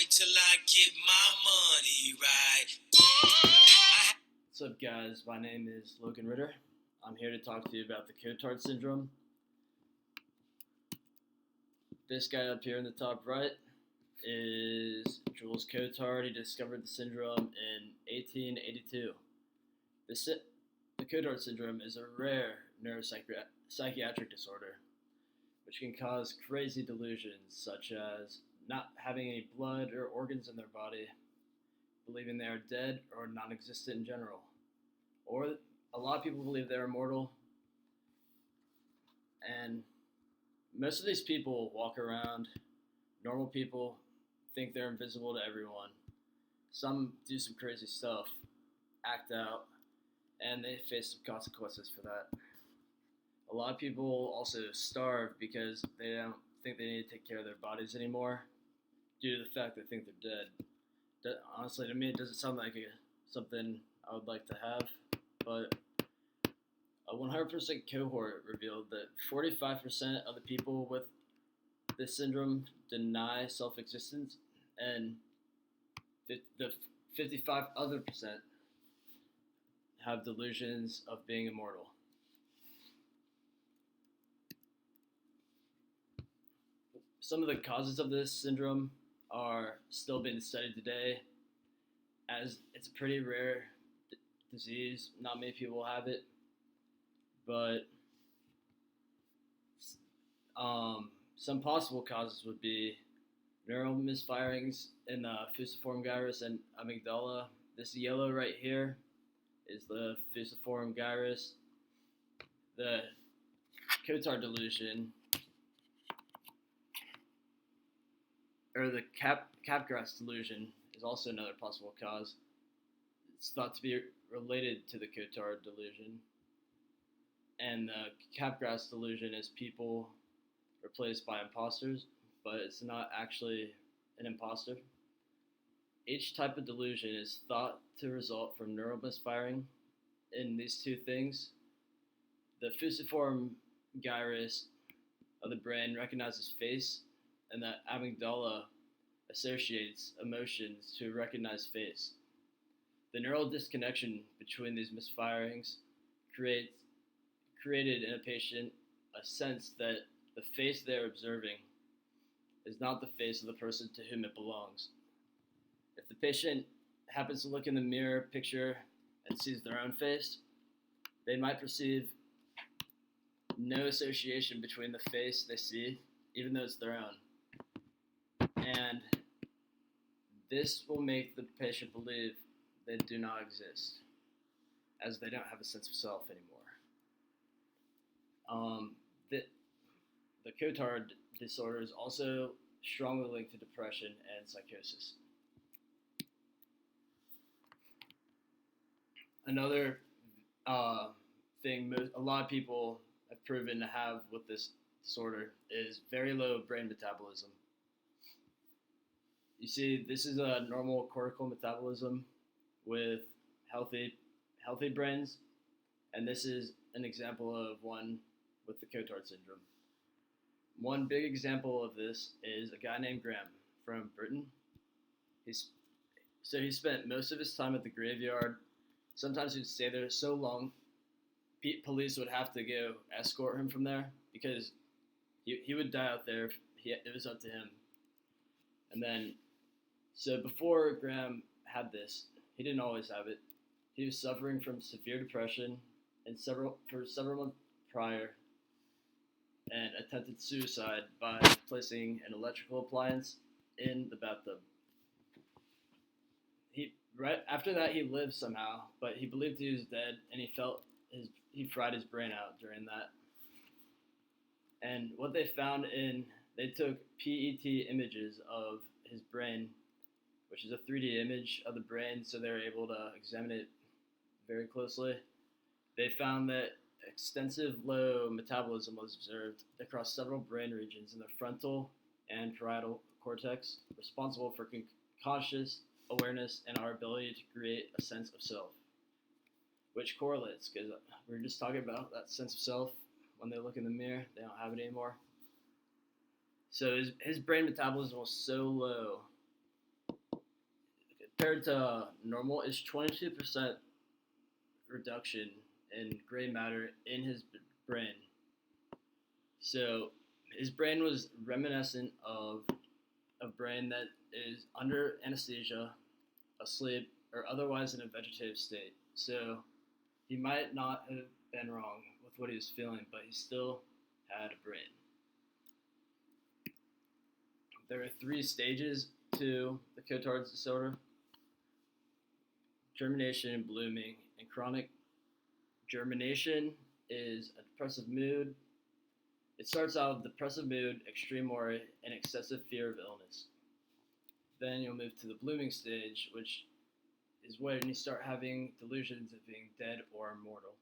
wait till I get my money right. What's up, guys? My name is Logan Ritter. I'm here to talk to you about the Cotart syndrome. This guy up here in the top right is Jules Cotart. He discovered the syndrome in 1882. The Cotart syndrome is a rare neuropsychiatric disorder which can cause crazy delusions such as not having any blood or organs in their body, believing they are dead or non-existent in general, or a lot of people believe they're immortal, and most of these people walk around, normal people, think they're invisible to everyone. Some do some crazy stuff, act out, and they face some consequences for that. A lot of people also starve because they don't think they need to take care of their bodies anymore due to the fact they think they're dead. Honestly, to me, it doesn't sound like something I would like to have, but a 100% cohort revealed that 45% of the people with this syndrome deny self-existence, and the 55 other percent have delusions of being immortal. Some of the causes of this syndrome are still being studied today, as it's a pretty rare disease. Not many people have it, but some possible causes would be neural misfirings in the fusiform gyrus and amygdala. This yellow right here is the fusiform gyrus. The Cotart delusion, or the Capgras delusion, is also another possible cause. It's thought to be related to the Cotart delusion. And the Capgras delusion is people replaced by imposters, but it's not actually an imposter. Each type of delusion is thought to result from neural misfiring in these two things. The fusiform gyrus of the brain recognizes face, and the amygdala associates emotions to recognize face. The neural disconnection between these misfirings created in a patient a sense that the face they're observing is not the face of the person to whom it belongs. If the patient happens to look in the mirror picture and sees their own face, they might perceive no association between the face they see, even though it's their own. And this will make the patient believe they do not exist, as they don't have a sense of self anymore. The Cotart disorder is also strongly linked to depression and psychosis. Another thing a lot of people have proven to have with this disorder is very low brain metabolism. You see, this is a normal cortical metabolism with healthy brains, and this is an example of one with the Cotart syndrome. One big example of this is a guy named Graham from Britain. He spent most of his time at the graveyard. Sometimes he'd stay there so long, police would have to go escort him from there because he would die out there if it was up to him. And then, so before Graham had this, he didn't always have it. He was suffering from severe depression and for several months prior, and attempted suicide by placing an electrical appliance in the bathtub. Right after that, he lived somehow, but he believed he was dead, and he fried his brain out during that. And what they found they took PET images of his brain, which is a 3D image of the brain, so they were able to examine it very closely. They found that extensive low metabolism was observed across several brain regions in the frontal and parietal cortex, responsible for conscious awareness and our ability to create a sense of self, which correlates because we were just talking about that sense of self. When they look in the mirror, they don't have it anymore. So his brain metabolism was so low compared to normal is 22% reduction in gray matter in his brain. So his brain was reminiscent of a brain that is under anesthesia, asleep, or otherwise in a vegetative state. So he might not have been wrong with what he was feeling, but he still had a brain. There are 3 stages to the Cotard's disorder: germination, blooming, and chronic. Germination is a depressive mood. It starts out with depressive mood, extreme worry, and excessive fear of illness. Then you'll move to the blooming stage, which is when you start having delusions of being dead or immortal.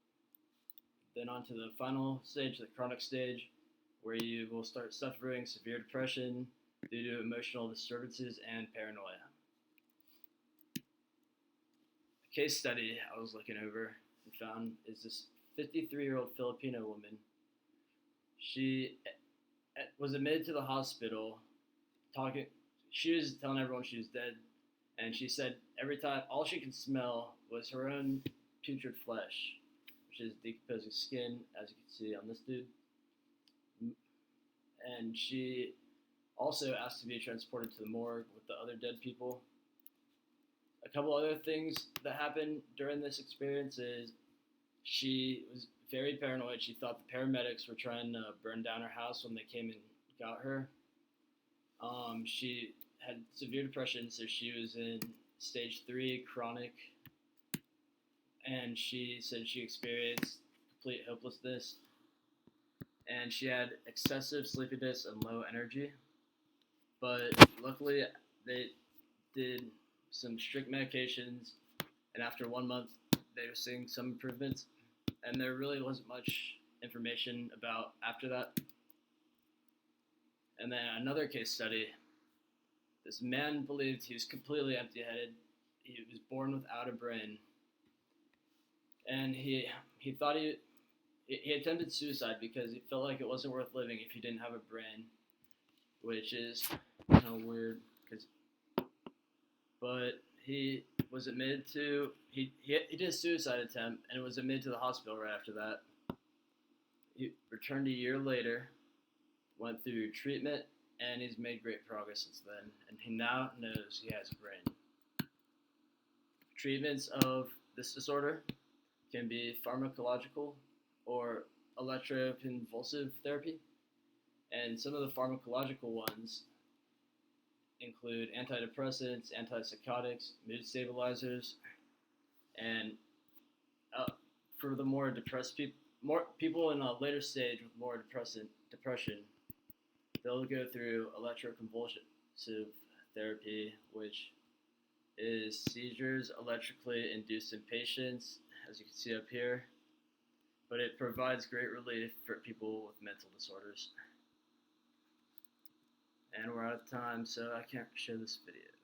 Then on to the final stage, the chronic stage, where you will start suffering severe depression due to emotional disturbances and paranoia. A case study I was looking over and found is this 53-year-old Filipino woman. She was admitted to the hospital talking. She was telling everyone she was dead, and she said every time all she could smell was her own putrid flesh, which is decomposing skin, as you can see on this dude. And she also asked to be transported to the morgue with the other dead people. A couple other things that happened during this experience is she was very paranoid. She thought the paramedics were trying to burn down her house when they came and got her. She had severe depression, so she was in stage 3, chronic, and she said she experienced complete hopelessness, and she had excessive sleepiness and low energy. But luckily, they did some strict medications, and after 1 month, they were seeing some improvements, and there really wasn't much information about after that. And then another case study. This man believed he was completely empty-headed. He was born without a brain, and he thought he attempted suicide because he felt like it wasn't worth living if he didn't have a brain, which is kind of weird. But he was admitted to he did a suicide attempt and was admitted to the hospital right after that. He returned a year later, went through treatment, and he's made great progress since then, and he now knows he has a brain. Treatments of this disorder can be pharmacological or electroconvulsive therapy, and some of the pharmacological ones include antidepressants, antipsychotics, mood stabilizers, and for the more depressed people in a later stage with more depression, they'll go through electroconvulsive therapy, which is seizures electrically induced in patients, as you can see up here, but it provides great relief for people with mental disorders. And we're out of time, so I can't share this video.